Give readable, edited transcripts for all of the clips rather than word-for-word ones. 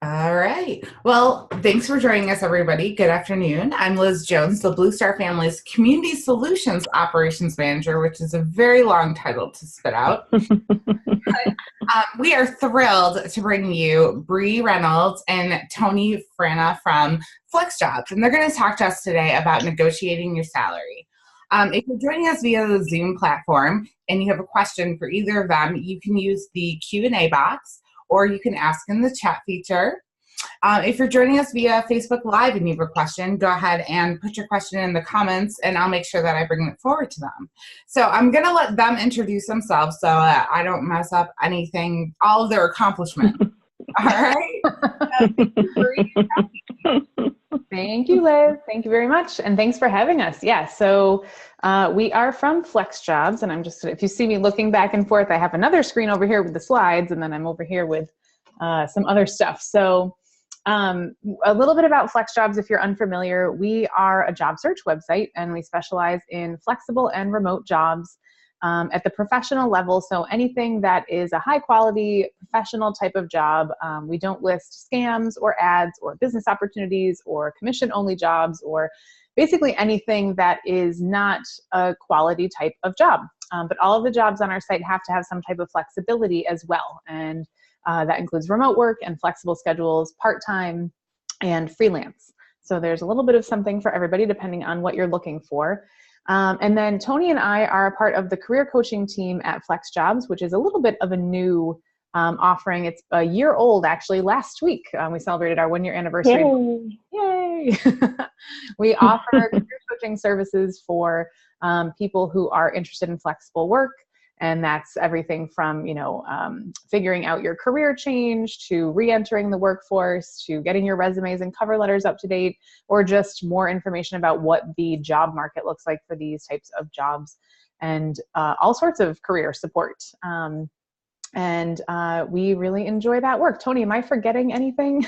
All right. Well, thanks for joining us, everybody. Good afternoon. I'm Liz Jones, the Blue Star Family's Community Solutions Operations Manager, which is a very long title to spit out. We are thrilled to bring you Bree Reynolds and Tony Frana from FlexJobs, and they're going to talk to us today about negotiating your salary. If you're joining us via the Zoom platform and you have a question for either of them, you can use the Q&A box or you can ask in the chat feature. If you're joining us via Facebook Live and you have a question, go ahead and put your question in the comments and I'll make sure that I bring it forward to them. So I'm going to let them introduce themselves so I don't mess up anything, all of their accomplishments. All right. Thank you, Liz. Thank you very much. And thanks for having us. Yeah, so we are from FlexJobs, and if you see me looking back and forth, I have another screen over here with the slides, and then I'm over here with some other stuff. So a little bit about FlexJobs, if you're unfamiliar, we are a job search website, and we specialize in flexible and remote jobs at the professional level. So anything that is a high quality professional type of job. We don't list scams or ads or business opportunities or commission only jobs or basically anything that is not a quality type of job. But all of the jobs on our site have to have some type of flexibility as well. And that includes remote work and flexible schedules, part-time and freelance. So there's a little bit of something for everybody depending on what you're looking for. And then Tony and I are a part of the career coaching team at FlexJobs, which is a little bit of a new offering. It's a year old, actually. Last week, we celebrated our 1-year anniversary. Yay! We offer career coaching services for people who are interested in flexible work. And that's everything from, figuring out your career change to re-entering the workforce to getting your resumes and cover letters up to date, or just more information about what the job market looks like for these types of jobs and all sorts of career support. And we really enjoy that work. Tony, am I forgetting anything?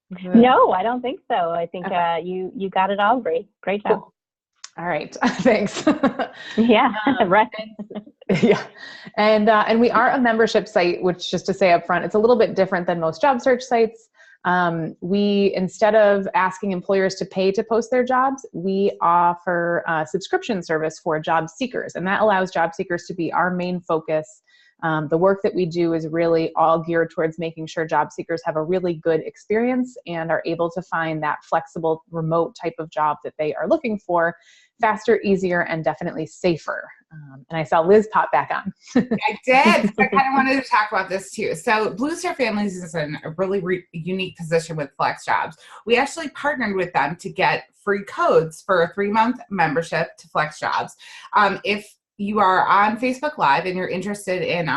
No, I don't think so. I think you got it all. Great job. Cool. All right. Thanks. Yeah, right. Yeah. And we are a membership site, which, just to say up front, it's a little bit different than most job search sites. We, instead of asking employers to pay to post their jobs, we offer a subscription service for job seekers. And that allows job seekers to be our main focus. The work that we do is really all geared towards making sure job seekers have a really good experience and are able to find that flexible remote type of job that they are looking for faster, easier, and definitely safer. And I saw Liz pop back on. I did. I kind of wanted to talk about this too. So Blue Star Families is in a really unique position with FlexJobs. We actually partnered with them to get free codes for a 3-month membership to FlexJobs. If you are on Facebook Live and you're interested in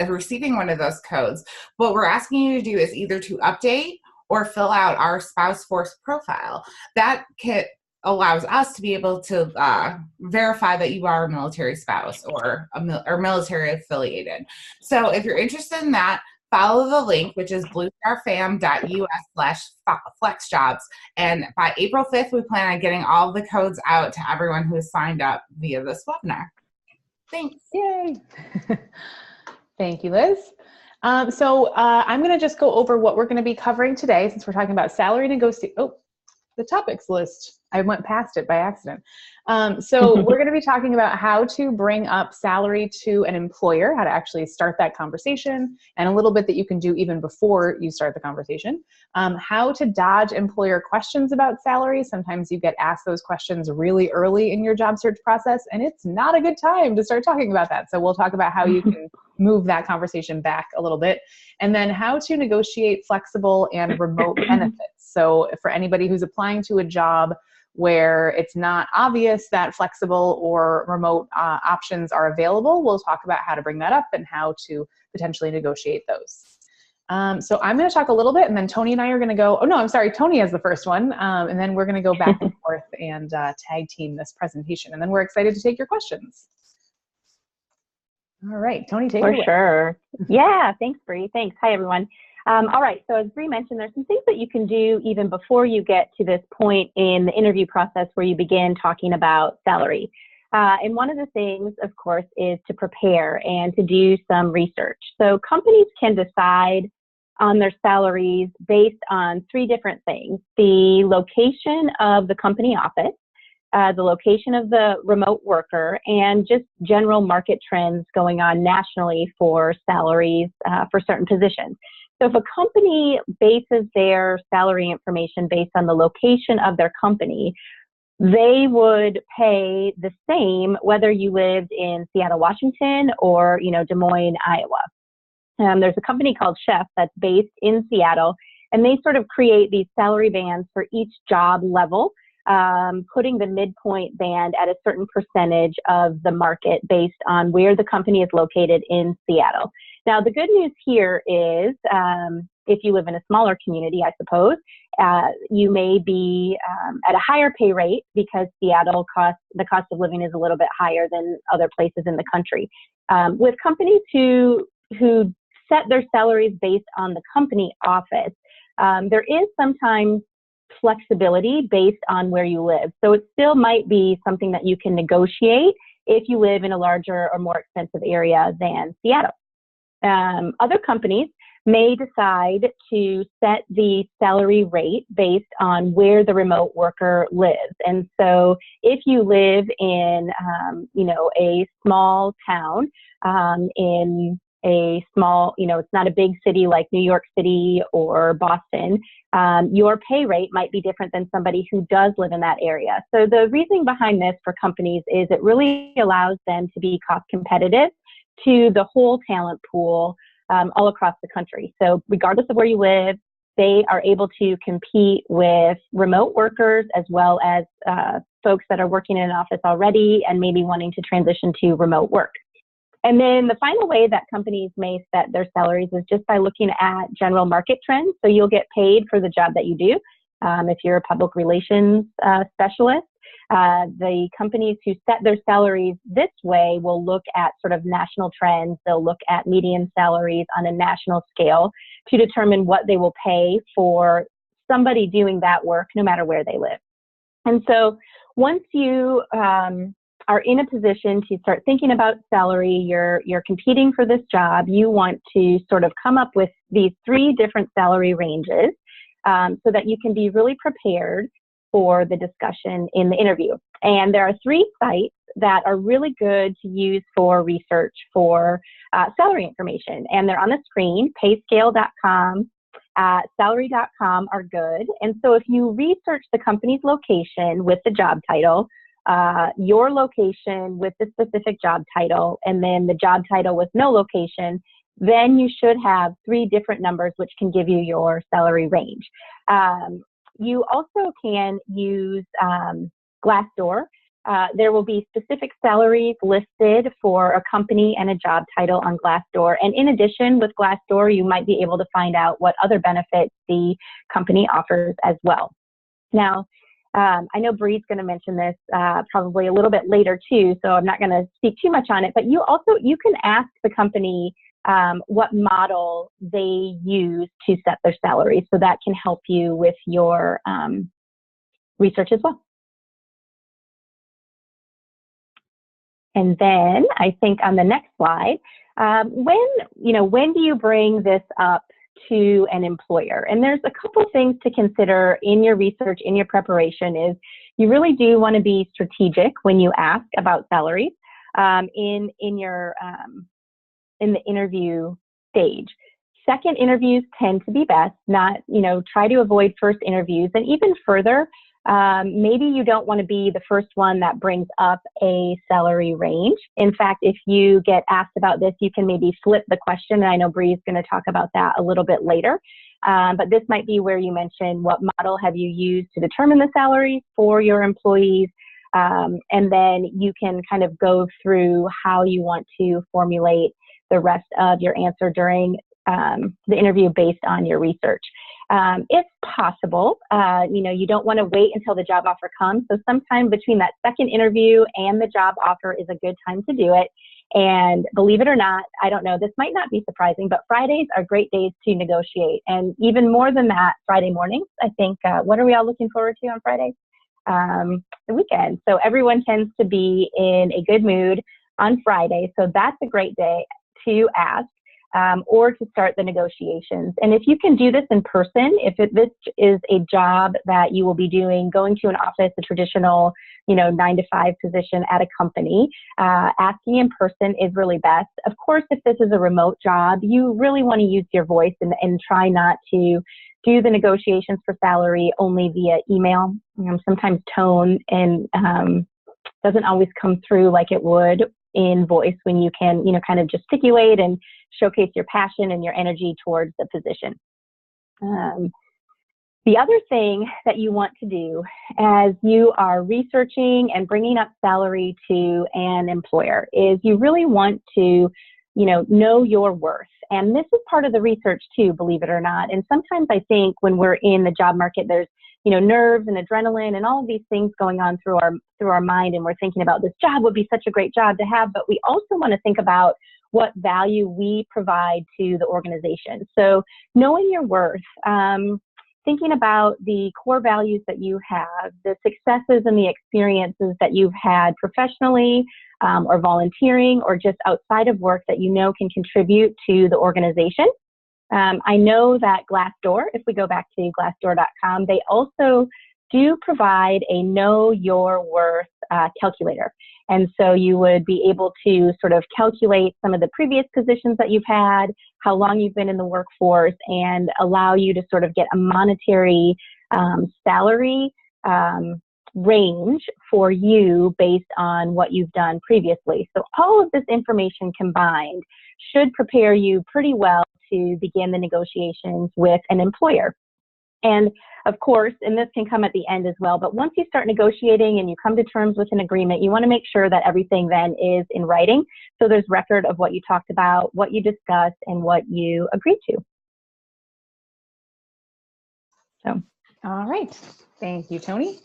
receiving one of those codes, what we're asking you to do is either to update or fill out our spouse force profile. That kit allows us to be able to verify that you are a military spouse or military affiliated. So if you're interested in that, follow the link, which is bluestarfam.us/flexjobs. And by April 5th, we plan on getting all the codes out to everyone who has signed up via this webinar. Thanks. Yay. Thank you, Liz. So I'm going to just go over what we're going to be covering today, since we're talking about salary negotiation. Oh, the topics list. I went past it by accident. So we're going to be talking about how to bring up salary to an employer, how to actually start that conversation, and a little bit that you can do even before you start the conversation. How to dodge employer questions about salary. Sometimes you get asked those questions really early in your job search process, and it's not a good time to start talking about that. So we'll talk about how you can move that conversation back a little bit. And then how to negotiate flexible and remote benefits. So for anybody who's applying to a job where it's not obvious that flexible or remote options are available, we'll talk about how to bring that up and how to potentially negotiate those. So I'm going to talk a little bit, and then Tony and I are going to go, oh no, I'm sorry, Tony has the first one, and then we're going to go back and forth and tag team this presentation, and then we're excited to take your questions. All right, Tony, take it away. For sure. Yeah, thanks, Bree. Thanks. Hi, everyone. All right, so as Bree mentioned, there's some things that you can do even before you get to this point in the interview process where you begin talking about salary. And one of the things, of course, is to prepare and to do some research. So companies can decide on their salaries based on three different things: the location of the company office, the location of the remote worker, and just general market trends going on nationally for salaries for certain positions. So if a company bases their salary information based on the location of their company, they would pay the same whether you lived in Seattle, Washington, or Des Moines, Iowa. There's a company called Chef that's based in Seattle, and they sort of create these salary bands for each job level, putting the midpoint band at a certain percentage of the market based on where the company is located in Seattle. Now, the good news here is if you live in a smaller community, I suppose, you may be at a higher pay rate because Seattle the cost of living is a little bit higher than other places in the country. With companies who set their salaries based on the company office, there is sometimes flexibility based on where you live. So it still might be something that you can negotiate if you live in a larger or more expensive area than Seattle. Other companies may decide to set the salary rate based on where the remote worker lives. And so if you live in, a small town, in a small, it's not a big city like New York City or Boston, your pay rate might be different than somebody who does live in that area. So the reasoning behind this for companies is it really allows them to be cost competitive to the whole talent pool all across the country. So regardless of where you live, they are able to compete with remote workers as well as folks that are working in an office already and maybe wanting to transition to remote work. And then the final way that companies may set their salaries is just by looking at general market trends. So you'll get paid for the job that you do. If you're a public relations specialist, the companies who set their salaries this way will look at sort of national trends. They'll look at median salaries on a national scale to determine what they will pay for somebody doing that work, no matter where they live. And so once you are in a position to start thinking about salary, you're competing for this job, you want to sort of come up with these three different salary ranges so that you can be really prepared for the discussion in the interview. And there are three sites that are really good to use for research for salary information. And they're on the screen. Payscale.com, salary.com are good. And so if you research the company's location with the job title, your location with the specific job title, and then the job title with no location, then you should have three different numbers which can give you your salary range. You also can use Glassdoor. There will be specific salaries listed for a company and a job title on Glassdoor. And in addition, with Glassdoor, you might be able to find out what other benefits the company offers as well. Now, I know Bree's going to mention this probably a little bit later too, so I'm not going to speak too much on it, but you can ask the company what model they use to set their salary, so that can help you with your research as well. And then I think on the next slide, when do you bring this up to an employer? And there's a couple things to consider in your research, in your preparation. Is you really do want to be strategic when you ask about salaries in the interview stage. Second interviews tend to be best. Try to avoid first interviews, and even further, maybe you don't want to be the first one that brings up a salary range. In fact, if you get asked about this, you can maybe flip the question, and I know Bree's going to talk about that a little bit later. But this might be where you mention what model have you used to determine the salaries for your employees, and then you can kind of go through how you want to formulate the rest of your answer during the interview based on your research. If possible, you don't want to wait until the job offer comes. So sometime between that second interview and the job offer is a good time to do it. And believe it or not, I don't know, this might not be surprising, but Fridays are great days to negotiate. And even more than that, Friday mornings, I think, what are we all looking forward to on Fridays? The weekend. So everyone tends to be in a good mood on Friday. So that's a great day to ask. or to start the negotiations. And if you can do this in person, this is a job that you will be doing, going to an office, a traditional, 9-to-5 position at a company, asking in person is really best. Of course, if this is a remote job, you really want to use your voice and try not to do the negotiations for salary only via email. Sometimes tone and doesn't always come through like it would in voice when you can, kind of gesticulate and showcase your passion and your energy towards the position. The other thing that you want to do as you are researching and bringing up salary to an employer is you really want to, know your worth. And this is part of the research too, believe it or not. And sometimes I think when we're in the job market, there's, nerves and adrenaline and all of these things going on through our mind. And we're thinking about this job would be such a great job to have, but we also want to think about what value we provide to the organization. So knowing your worth, thinking about the core values that you have, the successes and the experiences that you've had professionally or volunteering or just outside of work that can contribute to the organization. I know that Glassdoor, if we go back to glassdoor.com, they also do provide a Know Your Worth calculator. And so you would be able to sort of calculate some of the previous positions that you've had, how long you've been in the workforce, and allow you to sort of get a monetary salary range for you based on what you've done previously. So all of this information combined should prepare you pretty well to begin the negotiations with an employer. And of course, and this can come at the end as well, but once you start negotiating and you come to terms with an agreement, you want to make sure that everything then is in writing. So there's record of what you talked about, what you discussed, and what you agreed to. So, all right. Thank you, Tony.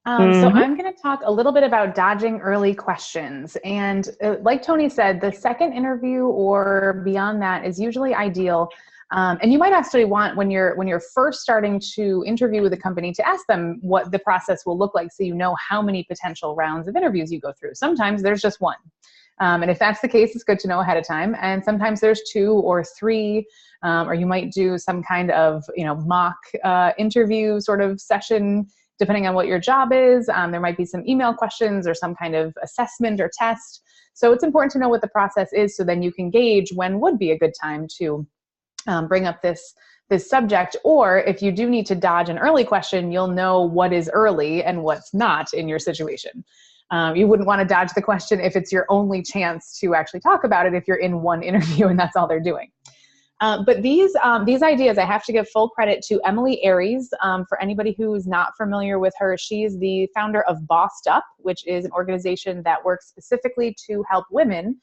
So I'm going to talk a little bit about dodging early questions. And like Tony said, the second interview or beyond that is usually ideal. And you might actually want, when you're first starting to interview with a company, to ask them what the process will look like so you know how many potential rounds of interviews you go through. Sometimes there's just one. And if that's the case, it's good to know ahead of time. And sometimes there's 2 or 3, or you might do some kind of mock interview sort of session, depending on what your job is. There might be some email questions or some kind of assessment or test. So it's important to know what the process is so then you can gauge when would be a good time to bring up this subject. Or if you do need to dodge an early question, you'll know what is early and what's not in your situation. You wouldn't want to dodge the question if it's your only chance to actually talk about it if you're in one interview and that's all they're doing. But these ideas, I have to give full credit to Emily Aries. For anybody who's not familiar with her, she's the founder of Bossed Up, which is an organization that works specifically to help women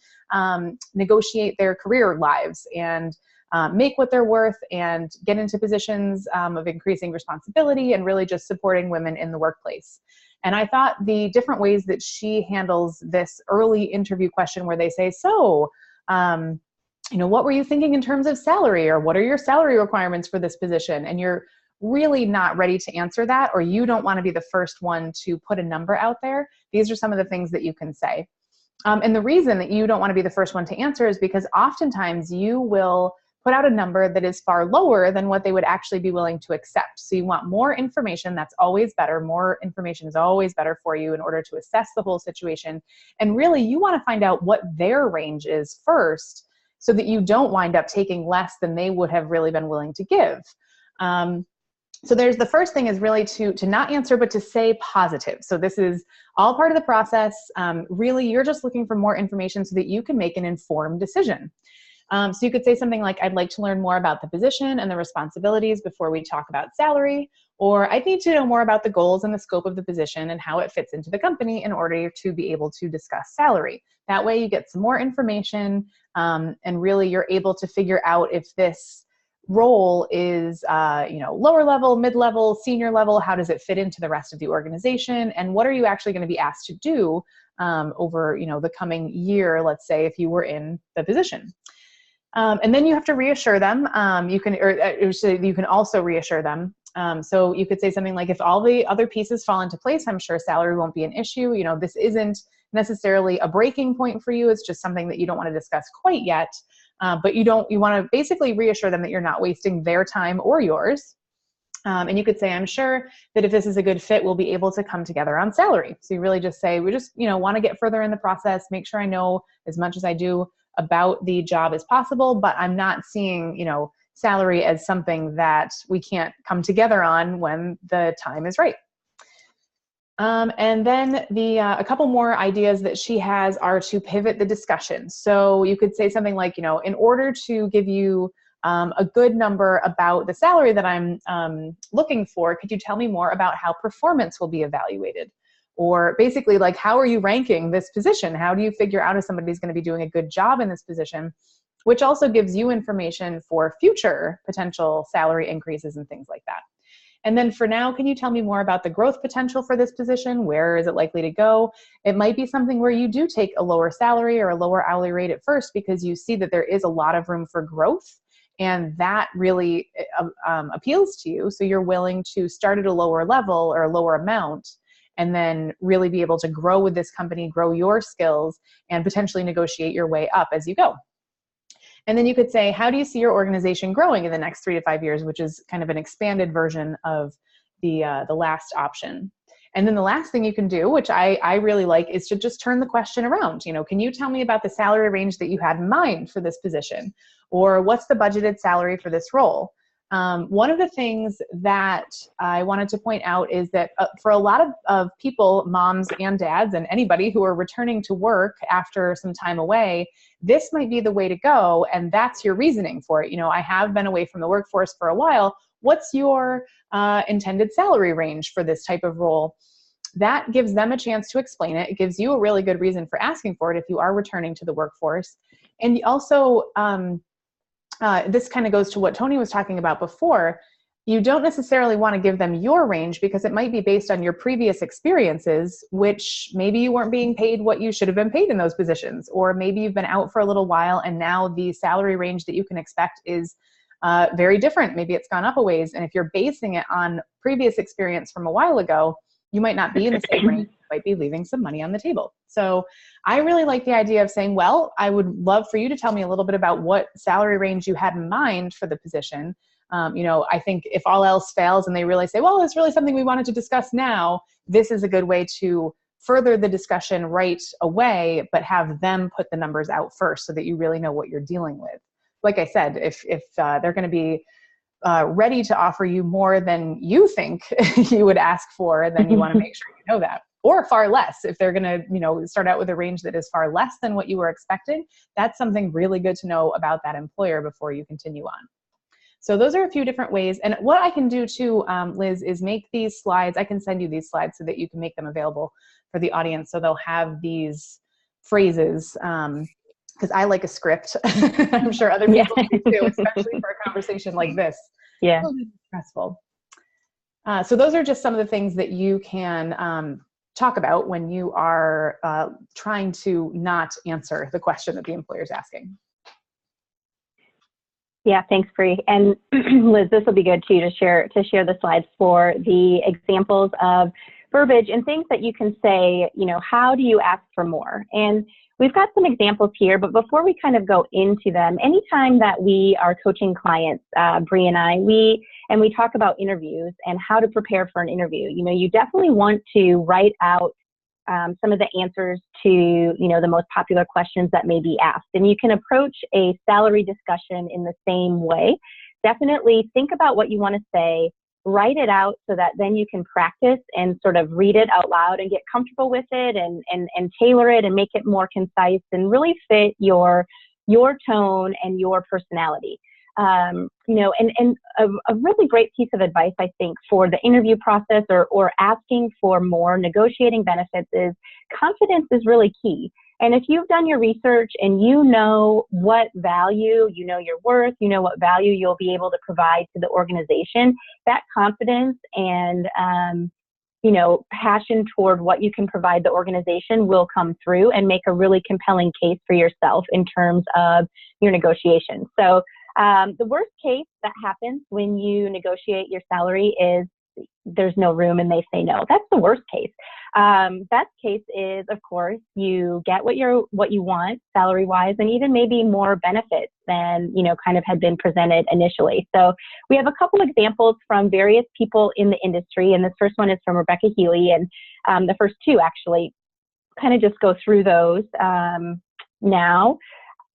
negotiate their career lives and make what they're worth and get into positions of increasing responsibility and really just supporting women in the workplace. And I thought the different ways that she handles this early interview question where they say, so, what were you thinking in terms of salary, or what are your salary requirements for this position? And you're really not ready to answer that, or you don't want to be the first one to put a number out there. These are some of the things that you can say. And the reason that you don't want to be the first one to answer is because oftentimes you will put out a number that is far lower than what they would actually be willing to accept. So you want more information. That's always better. More information is always better for you in order to assess the whole situation. And really, you want to find out what their range is first, so that you don't wind up taking less than they would have really been willing to give. So there's the first thing is really to not answer, but to say positive. So this is all part of the process. Really, you're just looking for more information so that you can make an informed decision. So you could say something like, I'd like to learn more about the position and the responsibilities before we talk about salary, or I need to know more about the goals and the scope of the position and how it fits into the company in order to be able to discuss salary. That way you get some more information, and really you're able to figure out if this role is lower level, mid-level, senior level, how does it fit into the rest of the organization, and what are you actually going to be asked to do over the coming year, let's say, if you were in the position. And then you have to reassure them. You can also reassure them. So you could say something like, if all the other pieces fall into place, I'm sure salary won't be an issue. This isn't necessarily a breaking point for you. It's just something that you don't want to discuss quite yet. But you want to basically reassure them that you're not wasting their time or yours. And you could say, I'm sure that if this is a good fit, we'll be able to come together on salary. So you really just say, we just, want to get further in the process, make sure I know as much as I do about the job as possible, but I'm not seeing, salary as something that we can't come together on when the time is right. And then a couple more ideas that she has are to pivot the discussion. So you could say something like, in order to give you a good number about the salary that I'm looking for, could you tell me more about how performance will be evaluated? Or basically, like, how are you ranking this position? How do you figure out if somebody's going to be doing a good job in this position? Which also gives you information for future potential salary increases and things like that. And then for now, can you tell me more about the growth potential for this position? Where is it likely to go? It might be something where you do take a lower salary or a lower hourly rate at first because you see that there is a lot of room for growth, and that really appeals to you. So you're willing to start at a lower level or a lower amount and then really be able to grow with this company, grow your skills, and potentially negotiate your way up as you go. And then you could say, how do you see your organization growing in the next 3 to 5 years, which is kind of an expanded version of the last option. And then the last thing you can do, which I really like, is to just turn the question around. Can you tell me about the salary range that you had in mind for this position? Or what's the budgeted salary for this role? One of the things that I wanted to point out is that for a lot of people, moms and dads and anybody who are returning to work after some time away, this might be the way to go, and that's your reasoning for it. I have been away from the workforce for a while. What's your intended salary range for this type of role? That gives them a chance to explain it. It gives you a really good reason for asking for it if you are returning to the workforce. And also, this kind of goes to what Tony was talking about before. You don't necessarily want to give them your range because it might be based on your previous experiences, which maybe you weren't being paid what you should have been paid in those positions, or maybe you've been out for a little while and now the salary range that you can expect is very different. Maybe it's gone up a ways. And if you're basing it on previous experience from a while ago, you might not be in the same range. You might be leaving some money on the table. So I really like the idea of saying, well, I would love for you to tell me a little bit about what salary range you had in mind for the position. I think if all else fails and they really say, well, it's really something we wanted to discuss now, this is a good way to further the discussion right away, but have them put the numbers out first so that you really know what you're dealing with. Like I said, if they're going to be ready to offer you more than you think you would ask for, then you want to make sure you know that. Or far less. If they're going to, start out with a range that is far less than what you were expecting, that's something really good to know about that employer before you continue on. So those are a few different ways. And what I can do too, Liz, is make these slides. I can send you these slides so that you can make them available for the audience. So they'll have these phrases, because I like a script. I'm sure other people do too, especially for a conversation like this. Yeah. It's a little stressful. So those are just some of the things that you can talk about when you are trying to not answer the question that the employer is asking. Yeah, thanks, Bree. And Liz, this will be good too to share the slides for the examples of verbiage and things that you can say, how do you ask for more? And we've got some examples here, but before we kind of go into them, anytime that we are coaching clients, Bree and I, we talk about interviews and how to prepare for an interview. You definitely want to write out some of the answers to, the most popular questions that may be asked. And you can approach a salary discussion in the same way. Definitely think about what you want to say, write it out so that then you can practice and sort of read it out loud and get comfortable with it and tailor it and make it more concise and really fit your tone and your personality. And a really great piece of advice, I think, for the interview process or asking for more negotiating benefits is confidence is really key. And if you've done your research and you know what value, your worth, what value you'll be able to provide to the organization, that confidence and, passion toward what you can provide the organization will come through and make a really compelling case for yourself in terms of your negotiation. So the worst case that happens when you negotiate your salary is there's no room and they say no. That's the worst case. Best case is, of course, you get what you want salary-wise, and even maybe more benefits than, kind of had been presented initially. So we have a couple examples from various people in the industry, and this first one is from Rebecca Healy, and the first two actually kind of just go through those now.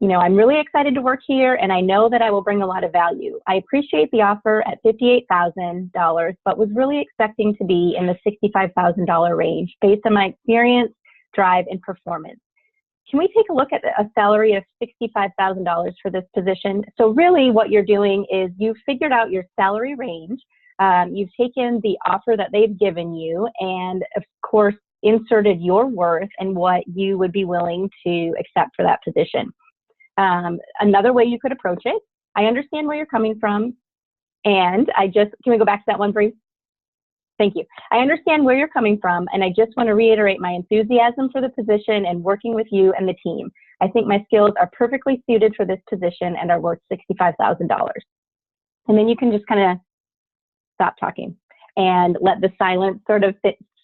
I'm really excited to work here, and I know that I will bring a lot of value. I appreciate the offer at $58,000, but was really expecting to be in the $65,000 range based on my experience, drive, and performance. Can we take a look at a salary of $65,000 for this position? So really what you're doing is you've figured out your salary range. You've taken the offer that they've given you and, of course, inserted your worth and what you would be willing to accept for that position. Another way you could approach it, I understand where you're coming from, and can we go back to that one, Bree? Thank you. I understand where you're coming from, and I just want to reiterate my enthusiasm for the position and working with you and the team. I think my skills are perfectly suited for this position and are worth $65,000. And then you can just kind of stop talking and let the silence sort of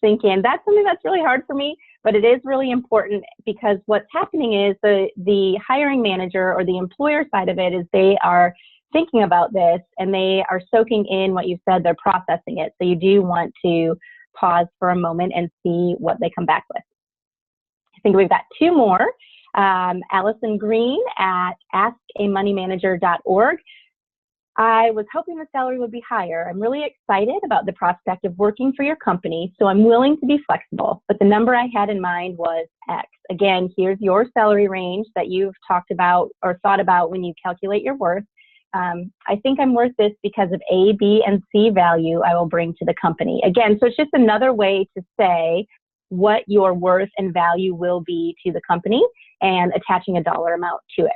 sink in. That's something that's really hard for me, but it is really important, because what's happening is the hiring manager or the employer side of it is they are thinking about this and they are soaking in what you said, they're processing it. So you do want to pause for a moment and see what they come back with. I think we've got two more. Allison Green at askamoneymanager.org. I was hoping the salary would be higher. I'm really excited about the prospect of working for your company, so I'm willing to be flexible, but the number I had in mind was X. Again, here's your salary range that you've talked about or thought about when you calculate your worth. I think I'm worth this because of A, B, and C value I will bring to the company. Again, so it's just another way to say what your worth and value will be to the company and attaching a dollar amount to it.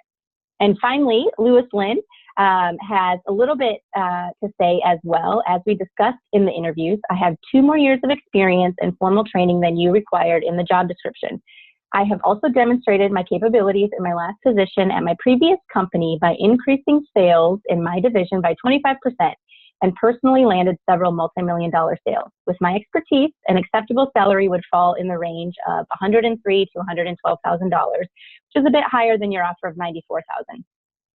And finally, Lewis Lynn has a little bit to say as well. As we discussed in the interviews, I have 2 more years of experience and formal training than you required in the job description. I have also demonstrated my capabilities in my last position at my previous company by increasing sales in my division by 25% and personally landed several multi-million-dollar sales. With my expertise, an acceptable salary would fall in the range of $103,000 to $112,000, which is a bit higher than your offer of $94,000.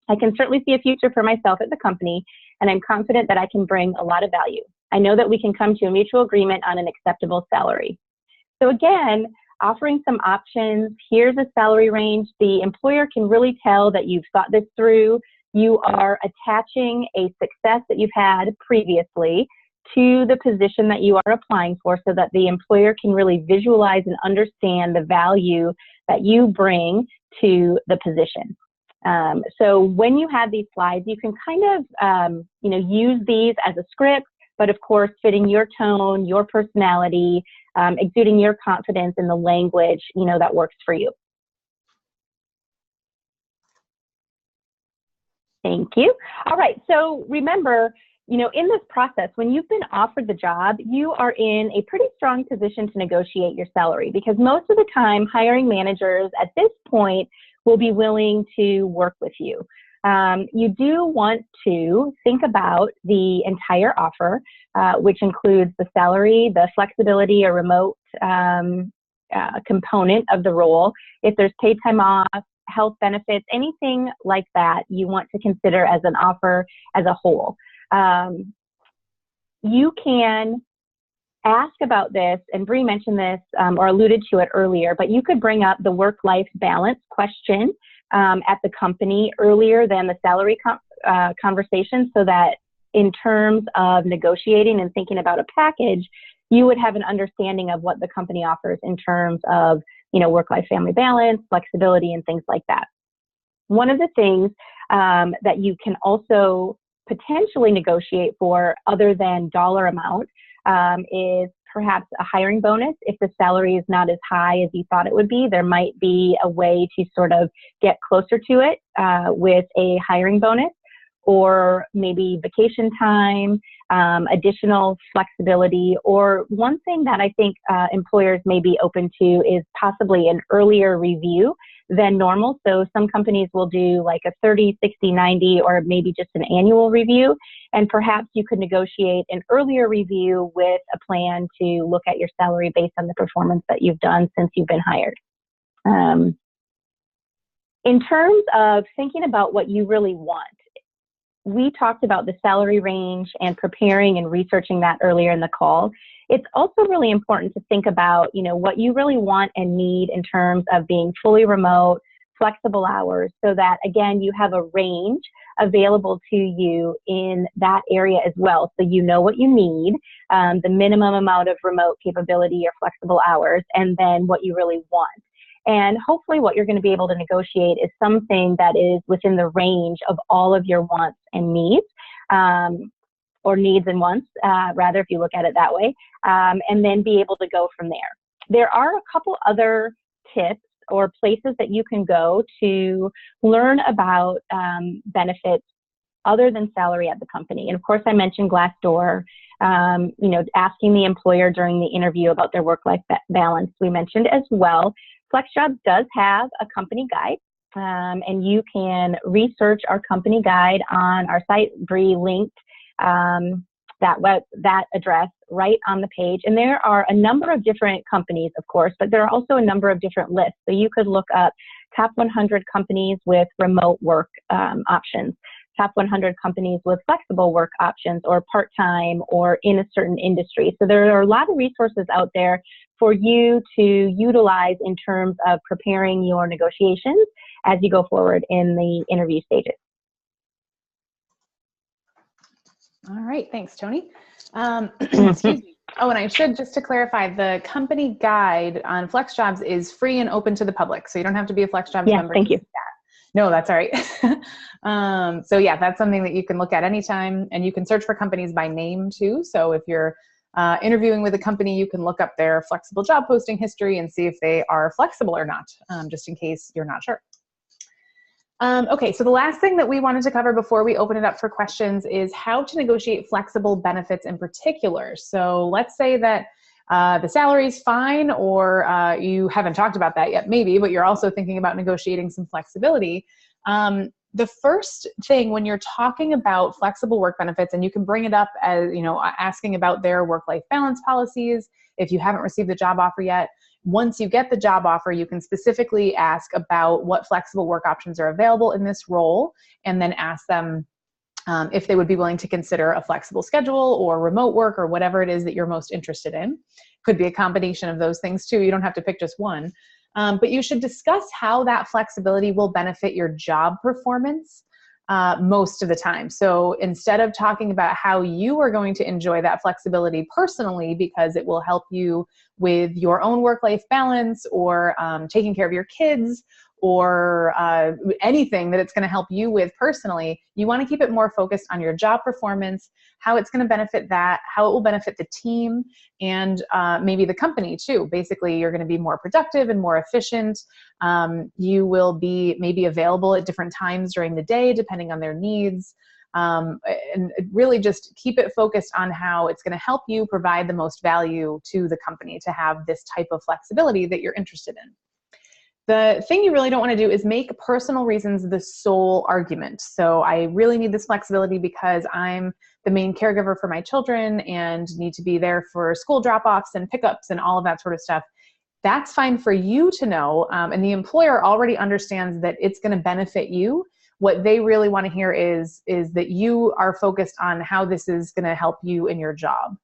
I can certainly see a future for myself at the company, and I'm confident that I can bring a lot of value. I know that we can come to a mutual agreement on an acceptable salary. So again, offering some options, here's a salary range. The employer can really tell that you've thought this through. You are attaching a success that you've had previously to the position that you are applying for, so that the employer can really visualize and understand the value that you bring to the position. So when you have these slides, you can kind of, use these as a script, but of course, fitting your tone, your personality, exuding your confidence in the language, that works for you. Thank you. All right. So remember, in this process, when you've been offered the job, you are in a pretty strong position to negotiate your salary, because most of the time hiring managers at this point will be willing to work with you. You do want to think about the entire offer, which includes the salary, the flexibility or remote component of the role. If there's paid time off, health benefits, anything like that, you want to consider as an offer as a whole. You can ask about this, and Bree mentioned this or alluded to it earlier, but you could bring up the work-life balance question at the company earlier than the salary conversation, so that in terms of negotiating and thinking about a package, you would have an understanding of what the company offers in terms of, work-life family balance, flexibility, and things like that. One of the things that you can also potentially negotiate for, other than dollar amount, is perhaps a hiring bonus. If the salary is not as high as you thought it would be, there might be a way to sort of get closer to it with a hiring bonus, or maybe vacation time, additional flexibility. Or one thing that I think employers may be open to is possibly an earlier review than normal. So some companies will do like a 30, 60, 90, or maybe just an annual review. And perhaps you could negotiate an earlier review with a plan to look at your salary based on the performance that you've done since you've been hired. In terms of thinking about what you really want, we talked about the salary range and preparing and researching that earlier in the call. It's also really important to think about, what you really want and need in terms of being fully remote, flexible hours, so that, again, you have a range available to you in that area as well. So you know what you need, the minimum amount of remote capability or flexible hours, and then what you really want. And hopefully what you're going to be able to negotiate is something that is within the range of all of your wants and needs, or needs and wants, rather, if you look at it that way, and then be able to go from there. There are a couple other tips or places that you can go to learn about benefits other than salary at the company. And of course, I mentioned Glassdoor, asking the employer during the interview about their work-life balance, we mentioned as well. FlexJobs does have a company guide, and you can research our company guide on our site. Bree linked that address right on the page. And there are a number of different companies, of course, but there are also a number of different lists. So you could look up top 100 companies with remote work options, top 100 companies with flexible work options, or part-time, or in a certain industry. So there are a lot of resources out there for you to utilize in terms of preparing your negotiations as you go forward in the interview stages. All right, thanks, Tony. Excuse me. Oh, and I should, just to clarify, the company guide on FlexJobs is free and open to the public, so you don't have to be a FlexJobs member. Thank you. No, that's all right. So yeah, that's something that you can look at anytime, and you can search for companies by name too. So if you're interviewing with a company, you can look up their flexible job posting history and see if they are flexible or not, just in case you're not sure. Okay, so the last thing that we wanted to cover before we open it up for questions is how to negotiate flexible benefits in particular. So let's say that the salary is fine, or you haven't talked about that yet maybe, but you're also thinking about negotiating some flexibility. The first thing when you're talking about flexible work benefits, and you can bring it up as, asking about their work-life balance policies if you haven't received the job offer yet. Once you get the job offer, you can specifically ask about what flexible work options are available in this role, and then ask them if they would be willing to consider a flexible schedule or remote work or whatever it is that you're most interested in. Could be a combination of those things too. You don't have to pick just one. But you should discuss how that flexibility will benefit your job performance most of the time. So instead of talking about how you are going to enjoy that flexibility personally, because it will help you with your own work-life balance, or taking care of your kids, or anything that it's going to help you with personally, you want to keep it more focused on your job performance, how it's going to benefit that, how it will benefit the team, and maybe the company too. Basically, you're going to be more productive and more efficient. You will be maybe available at different times during the day, depending on their needs. And really just keep it focused on how it's going to help you provide the most value to the company to have this type of flexibility that you're interested in. The thing you really don't want to do is make personal reasons the sole argument. So I really need this flexibility because I'm the main caregiver for my children and need to be there for school drop-offs and pickups and all of that sort of stuff. That's fine for you to know, and the employer already understands that it's going to benefit you. What they really want to hear is that you are focused on how this is going to help you in your job.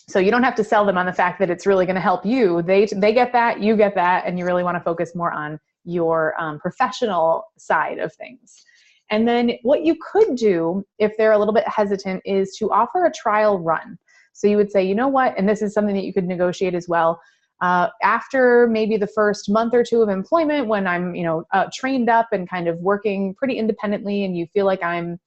So you don't have to sell them on the fact that it's really going to help you. They get that, you get that, and you really want to focus more on your professional side of things. And then what you could do, if they're a little bit hesitant, is to offer a trial run. So you would say, you know what, and this is something that you could negotiate as well. After maybe the first month or two of employment, when I'm trained up and kind of working pretty independently, and you feel like I'm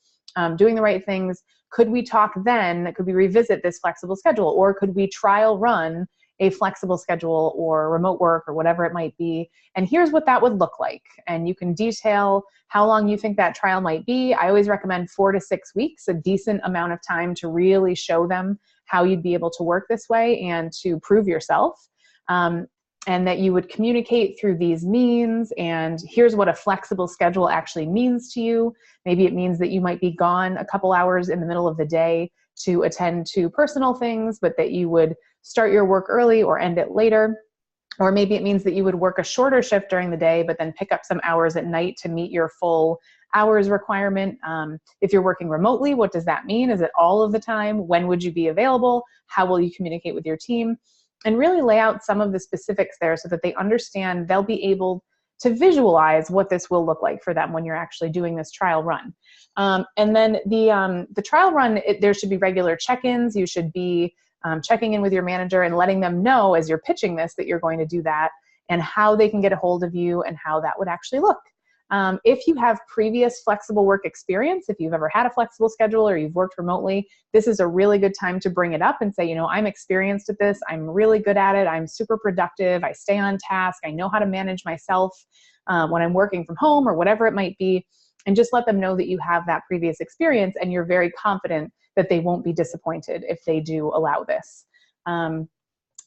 doing the right things, could we talk then? Could we revisit this flexible schedule? Or could we trial run a flexible schedule or remote work or whatever it might be? And here's what that would look like. And you can detail how long you think that trial might be. I always recommend 4 to 6 weeks, a decent amount of time to really show them how you'd be able to work this way and to prove yourself. and that you would communicate through these means. And here's what a flexible schedule actually means to you. Maybe it means that you might be gone a couple hours in the middle of the day to attend to personal things, but that you would start your work early or end it later. Or maybe it means that you would work a shorter shift during the day, but then pick up some hours at night to meet your full hours requirement. If you're working remotely, what does that mean? Is it all of the time? When would you be available? How will you communicate with your team? And really lay out some of the specifics there so that they understand, they'll be able to visualize what this will look like for them when you're actually doing this trial run. And then the trial run, there should be regular check-ins. You should be checking in with your manager and letting them know as you're pitching this that you're going to do that, and how they can get a hold of you and how that would actually look. If you have previous flexible work experience, if you've ever had a flexible schedule or you've worked remotely, this is a really good time to bring it up and say, I'm experienced at this. I'm really good at it. I'm super productive. I stay on task. I know how to manage myself when I'm working from home or whatever it might be. And just let them know that you have that previous experience and you're very confident that they won't be disappointed if they do allow this.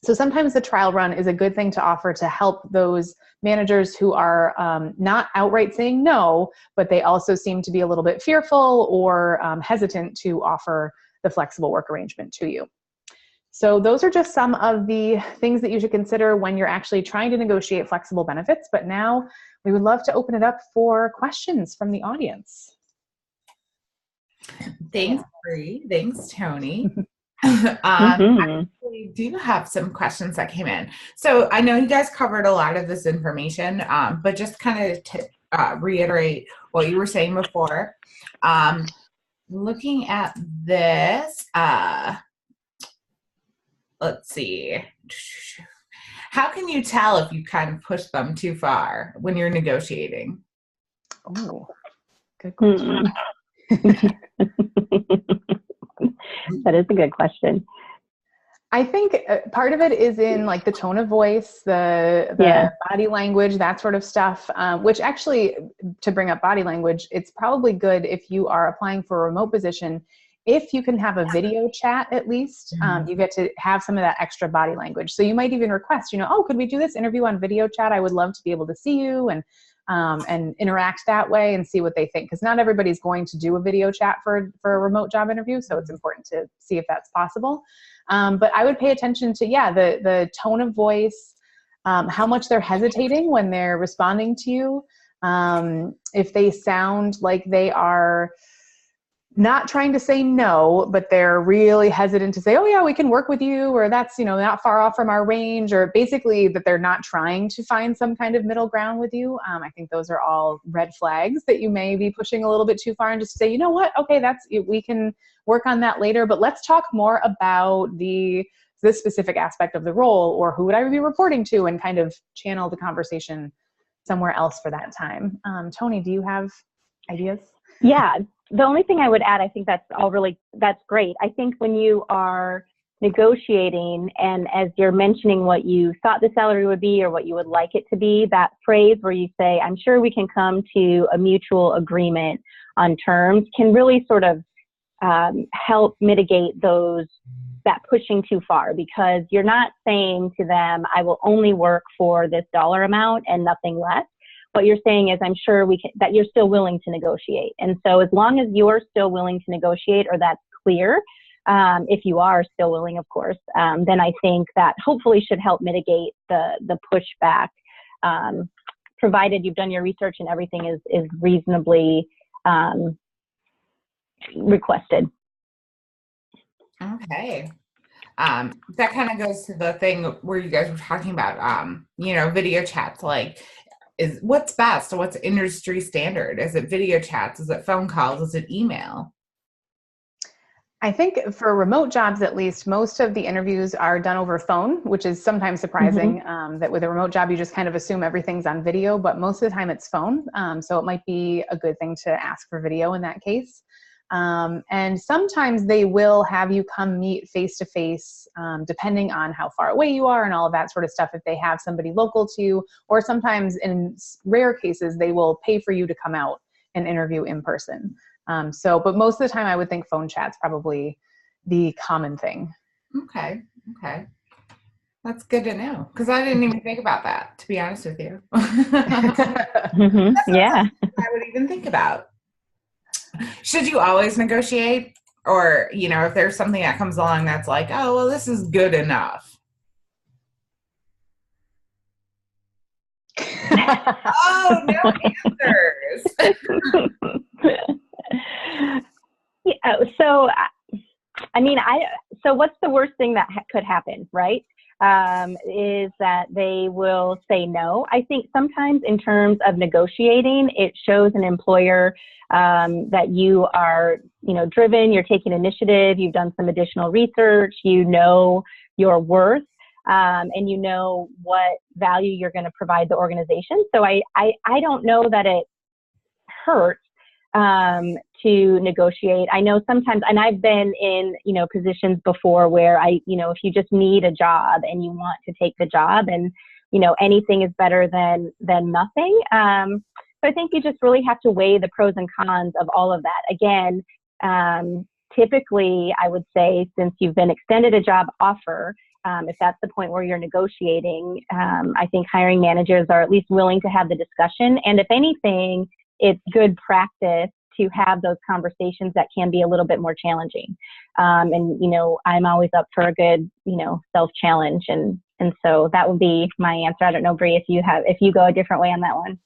So sometimes the trial run is a good thing to offer to help those managers who are not outright saying no, but they also seem to be a little bit fearful or hesitant to offer the flexible work arrangement to you. So those are just some of the things that you should consider when you're actually trying to negotiate flexible benefits. But now we would love to open it up for questions from the audience. Thanks, Bree. Thanks, Tony. I do have some questions that came in. So I know you guys covered a lot of this information, but just kind of to reiterate what you were saying before. Looking at this, let's see. How can you tell if you kind of push them too far when you're negotiating? Oh, good question. That is a good question. I think part of it is in like the tone of voice, the body language, that sort of stuff, which actually, to bring up body language, it's probably good if you are applying for a remote position, if you can have a video chat at least, you get to have some of that extra body language. So you might even request, oh, could we do this interview on video chat? I would love to be able to see you and interact that way and see what they think. Because not everybody's going to do a video chat for a remote job interview. So it's important to see if that's possible. But I would pay attention to, the tone of voice, how much they're hesitating when they're responding to you. If they sound like they are not trying to say no, but they're really hesitant to say, oh yeah, we can work with you, or that's, not far off from our range, or basically that they're not trying to find some kind of middle ground with you. I think those are all red flags that you may be pushing a little bit too far, and just say, you know what, okay, we can work on that later, but let's talk more about this specific aspect of the role, or who would I be reporting to, and kind of channel the conversation somewhere else for that time. Tony, do you have ideas? Yeah. The only thing I would add, I think that's great. I think when you are negotiating and as you're mentioning what you thought the salary would be or what you would like it to be, that phrase where you say, I'm sure we can come to a mutual agreement on terms, can really sort of help mitigate that pushing too far, because you're not saying to them, I will only work for this dollar amount and nothing less. What you're saying is, I'm sure that you're still willing to negotiate. And so as long as you're still willing to negotiate, or that's clear, if you are still willing, of course, then I think that hopefully should help mitigate the pushback, provided you've done your research and everything is reasonably requested. Okay. That kind of goes to the thing where you guys were talking about, video chats, like, what's best? What's industry standard? Is it video chats? Is it phone calls? Is it email? I think for remote jobs, at least, most of the interviews are done over phone, which is sometimes surprising, that with a remote job, you just kind of assume everything's on video, but most of the time it's phone. So it might be a good thing to ask for video in that case. And sometimes they will have you come meet face-to-face, depending on how far away you are and all of that sort of stuff, if they have somebody local to you, or sometimes in rare cases, they will pay for you to come out and interview in person. But most of the time I would think phone chat's probably the common thing. Okay. That's good to know, because I didn't even think about that, to be honest with you. Yeah. I would even think about. Should you always negotiate? Or, if there's something that comes along that's like, oh, well, this is good enough. Oh, no answers. Yeah, so I mean, so what's the worst thing that could happen, right? Is that they will say no. I think sometimes in terms of negotiating, it shows an employer that you are, driven, you're taking initiative, you've done some additional research, you know your worth, and you know what value you're going to provide the organization. So I don't know that it hurts to negotiate. I know sometimes, and I've been in, positions before where if you just need a job and you want to take the job, and, anything is better than nothing. So I think you just really have to weigh the pros and cons of all of that. Again, typically I would say, since you've been extended a job offer, if that's the point where you're negotiating, I think hiring managers are at least willing to have the discussion. And if anything, it's good practice to have those conversations that can be a little bit more challenging. And, I'm always up for a good, self-challenge. And so that would be my answer. I don't know, Bree, if you go a different way on that one.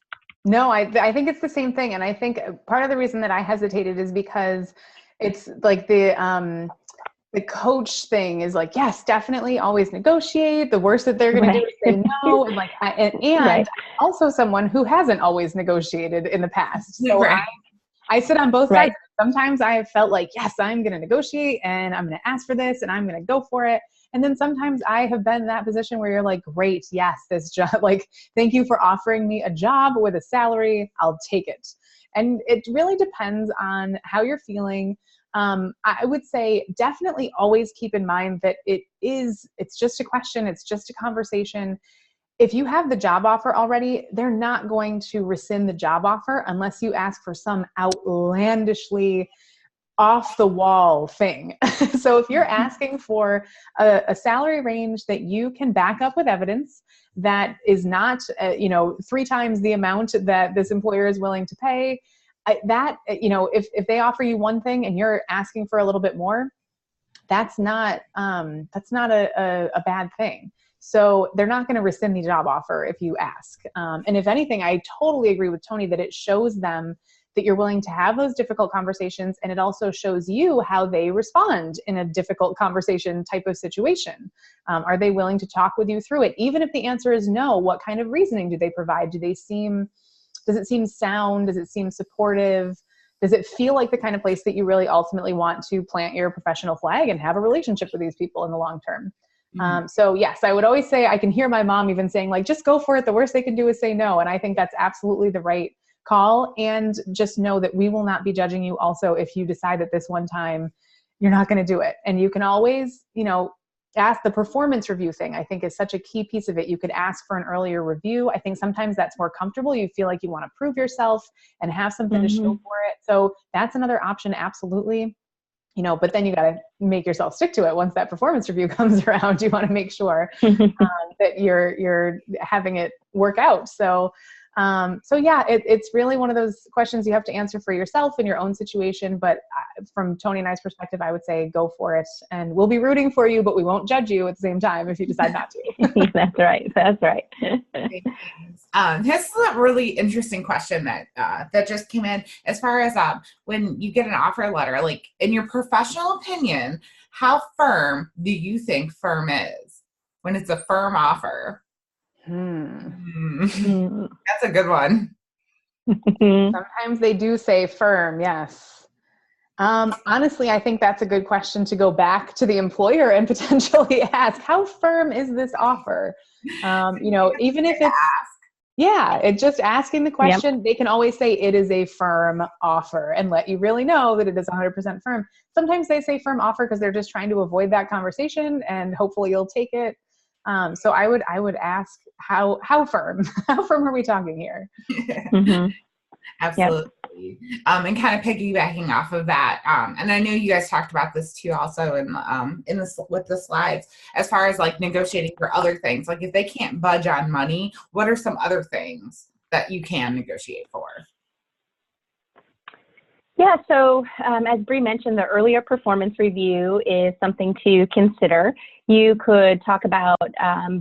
No, I think it's the same thing. And I think part of the reason that I hesitated is because it's like the coach thing is like, yes, definitely always negotiate. The worst that they're going to do is say no. And Right. I'm also someone who hasn't always negotiated in the past. So Right. I sit on both Right. sides. Sometimes I have felt like, yes, I'm going to negotiate and I'm going to ask for this and I'm going to go for it. And then sometimes I have been in that position where you're like, great, yes, this job, like, thank you for offering me a job with a salary. I'll take it. And it really depends on how you're feeling. I would say definitely always keep in mind that it's just a question. It's just a conversation. If you have the job offer already, they're not going to rescind the job offer unless you ask for some outlandishly off the wall thing. So if you're asking for a salary range that you can back up with evidence, that is not, 3 times the amount that this employer is willing to pay, if they offer you one thing and you're asking for a little bit more, that's not a bad thing. So they're not going to rescind the job offer if you ask. And if anything, I totally agree with Tony that it shows them that you're willing to have those difficult conversations. And it also shows you how they respond in a difficult conversation type of situation. Are they willing to talk with you through it? Even if the answer is no, what kind of reasoning do they provide? Does it seem sound? Does it seem supportive? Does it feel like the kind of place that you really ultimately want to plant your professional flag and have a relationship with these people in the long term? Mm-hmm. So yes, I would always say, I can hear my mom even saying, like, just go for it. The worst they can do is say no. And I think that's absolutely the right call. And just know that we will not be judging you also if you decide that this one time you're not going to do it. And you can always, ask. The performance review thing, I think, is such a key piece of it. You could ask for an earlier review. I think sometimes that's more comfortable. You feel like you want to prove yourself and have something to show for it. So that's another option. Absolutely. But then you got to make yourself stick to it. Once that performance review comes around, you want to make sure that you're having it work out. So yeah, it's really one of those questions you have to answer for yourself in your own situation. But from Tony and I's perspective, I would say go for it, and we'll be rooting for you, but we won't judge you at the same time if you decide not to. That's right. That's right. This is a really interesting question that just came in, as far as when you get an offer letter, like, in your professional opinion, how firm do you think firm is when it's a firm offer? That's a good one. Sometimes they do say firm, yes. Honestly, I think that's a good question to go back to the employer and potentially ask, how firm is this offer? Even if it's just asking the question. Yep. They can always say it is a firm offer and let you really know that it is 100% firm. Sometimes they say firm offer because they're just trying to avoid that conversation, and hopefully you'll take it. So I would ask, how firm? How firm are we talking here? Yep. Absolutely. And kind of piggybacking off of that, and I know you guys talked about this too, also in this with the slides, as far as like negotiating for other things. Like if they can't budge on money, what are some other things that you can negotiate for? Yeah, so as Bree mentioned, the earlier performance review is something to consider. You could talk about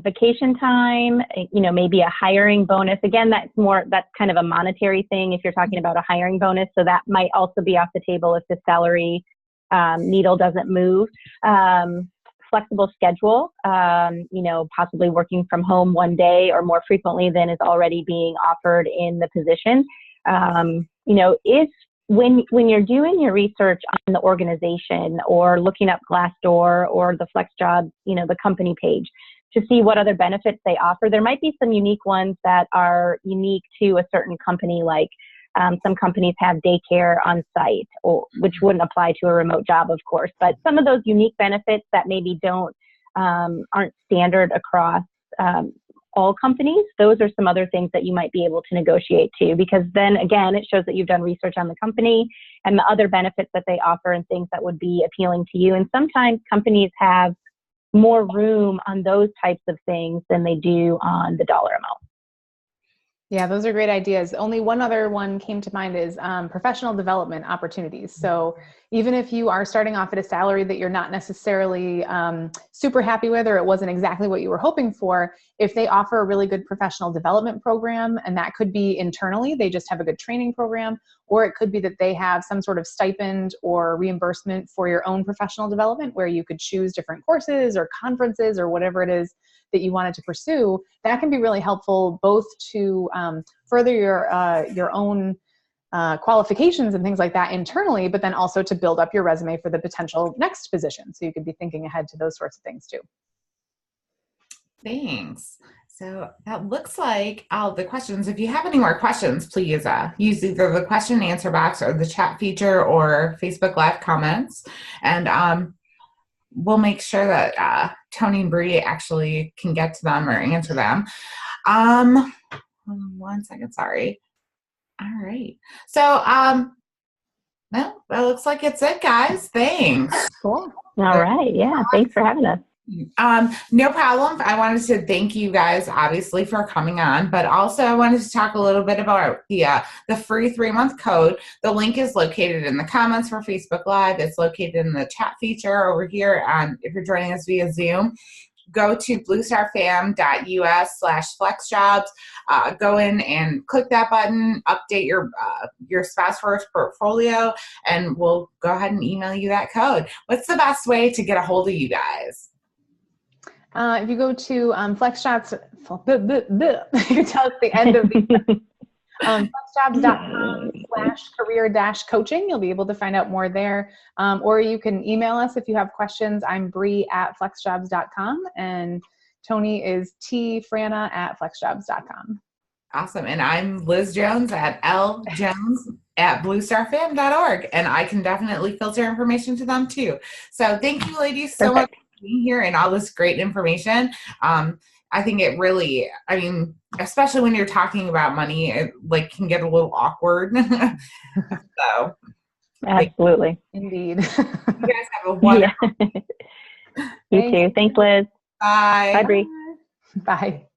vacation time, maybe a hiring bonus. Again, that's kind of a monetary thing if you're talking about a hiring bonus. So that might also be off the table if the salary needle doesn't move. Flexible schedule, possibly working from home one day or more frequently than is already being offered in the position. If when you're doing your research on the organization or looking up Glassdoor or the FlexJobs, the company page to see what other benefits they offer, there might be some unique ones that are unique to a certain company, like some companies have daycare on site, which wouldn't apply to a remote job, of course. But some of those unique benefits that maybe aren't standard across all companies, those are some other things that you might be able to negotiate too, because then again, it shows that you've done research on the company and the other benefits that they offer and things that would be appealing to you. And sometimes companies have more room on those types of things than they do on the dollar amount. Yeah, those are great ideas. Only one other one came to mind is professional development opportunities. So even if you are starting off at a salary that you're not necessarily super happy with, or it wasn't exactly what you were hoping for, if they offer a really good professional development program, and that could be internally, they just have a good training program, or it could be that they have some sort of stipend or reimbursement for your own professional development where you could choose different courses or conferences or whatever it is that you wanted to pursue. That can be really helpful both to further your own qualifications and things like that internally, but then also to build up your resume for the potential next position. So you could be thinking ahead to those sorts of things too. Thanks. So that looks like all the questions. If you have any more questions, please use either the question and answer box or the chat feature or Facebook Live comments. And we'll make sure that Tony and Bree actually can get to them or answer them. 1 second, sorry. All right. So, well, that looks like it's it, guys. Thanks. Cool. All right. Yeah. Thanks for having us. No problem. I wanted to thank you guys, obviously, for coming on, but also I wanted to talk a little bit about the free 3-month code. The link is located in the comments for Facebook Live. It's located in the chat feature over here. If you're joining us via Zoom, go to bluestarfam.us/flexjobs. Go in and click that button, update your spouse first portfolio, and we'll go ahead and email you that code. What's the best way to get a hold of you guys? If you go to FlexJobs, you can tell it's the end of the flexjobs.com/career-coaching. You'll be able to find out more there. Or you can email us if you have questions. I'm Bree at flexjobs.com, and Tony is tfrana@flexjobs.com. Awesome. And I'm Liz Jones at ljones@bluestarfam.org. And I can definitely filter information to them too. So thank you, ladies, so much for being here and all this great information. I think it really, especially when you're talking about money, it can get a little awkward. So absolutely. Indeed. You guys have a wonderful You too. Thanks, Liz. Bye. Bye, Bree. Bye.